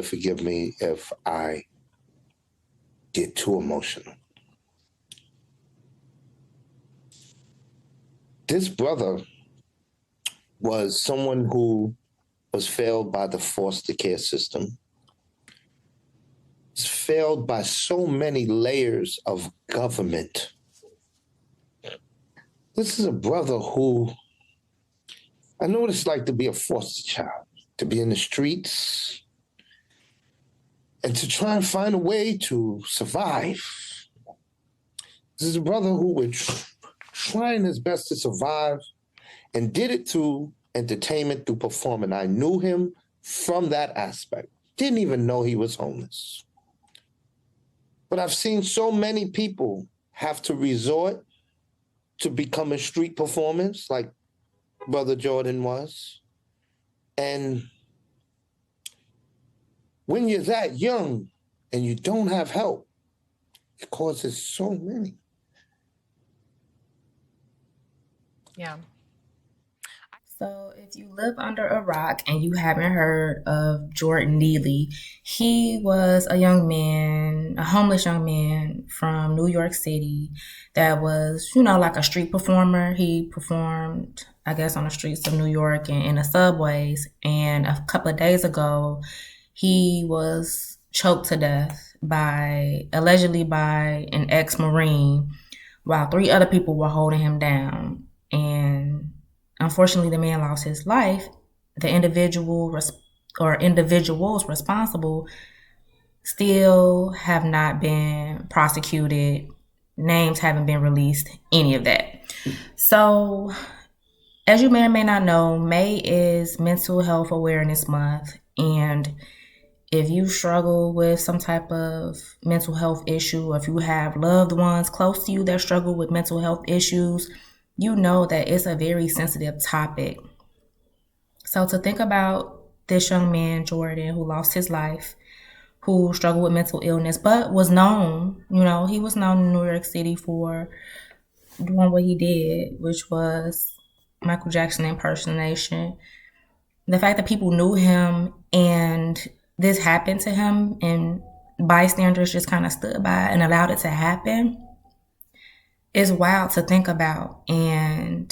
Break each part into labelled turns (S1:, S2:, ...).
S1: forgive me if I get too emotional. This brother was someone who was failed by the foster care system. It's failed by so many layers of government. This is a brother who, I know what it's like to be a foster child, to be in the streets, and to try and find a way to survive. This is a brother who was trying his best to survive and did it through entertainment, through performing. I knew him from that aspect. Didn't even know he was homeless. But I've seen so many people have to resort to becoming street performers like Brother Jordan was. And when you're that young and you don't have help, it causes so many.
S2: Yeah. So, if you live under a rock and you haven't heard of Jordan Neely, he was a young man, a homeless young man from New York City that was, like a street performer. He performed, I guess, on the streets of New York and in the subways. And a couple of days ago, he was choked to death allegedly by an ex-Marine while three other people were holding him down. And unfortunately, the man lost his life. The individuals responsible still have not been prosecuted. Names haven't been released, any of that. So, as you may or may not know, May is Mental Health Awareness Month. And if you struggle with some type of mental health issue, or if you have loved ones close to you that struggle with mental health issues, you know that it's a very sensitive topic. So to think about this young man, Jordan, who lost his life, who struggled with mental illness, but was known, he was known in New York City for doing what he did, which was Michael Jackson impersonation. The fact that people knew him and this happened to him and bystanders just kind of stood by and allowed it to happen is wild to think about. And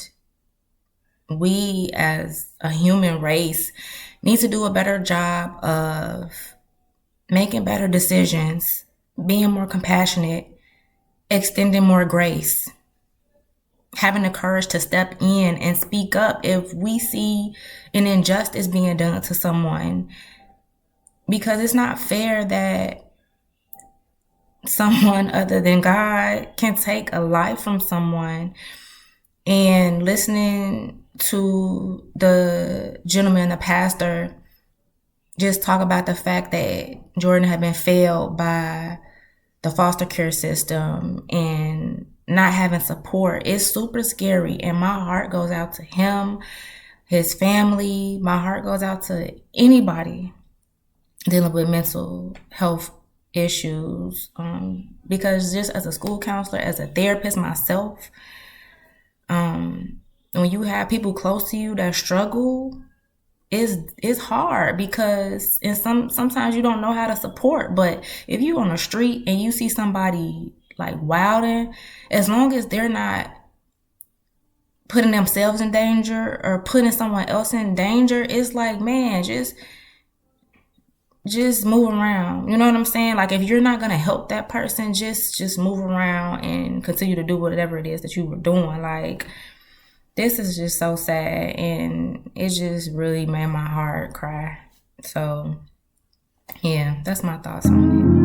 S2: we as a human race need to do a better job of making better decisions, being more compassionate, extending more grace, having the courage to step in and speak up if we see an injustice being done to someone. Because it's not fair that someone other than God can take a life from someone. And listening to the gentleman, the pastor, just talk about the fact that Jordan had been failed by the foster care system and not having support, is super scary. And my heart goes out to him, his family. My heart goes out to anybody dealing with mental health issues. Because just as a school counselor, as a therapist myself, when you have people close to you that struggle, it's hard because sometimes you don't know how to support. But if you on the street and you see somebody like wilding, as long as they're not putting themselves in danger or putting someone else in danger, it's like, man, just move around. You know what I'm saying? Like, if you're not gonna help that person, just move around and continue to do whatever it is that you were doing. Like, this is just so sad, and it just really made my heart cry. So, yeah, that's my thoughts on it.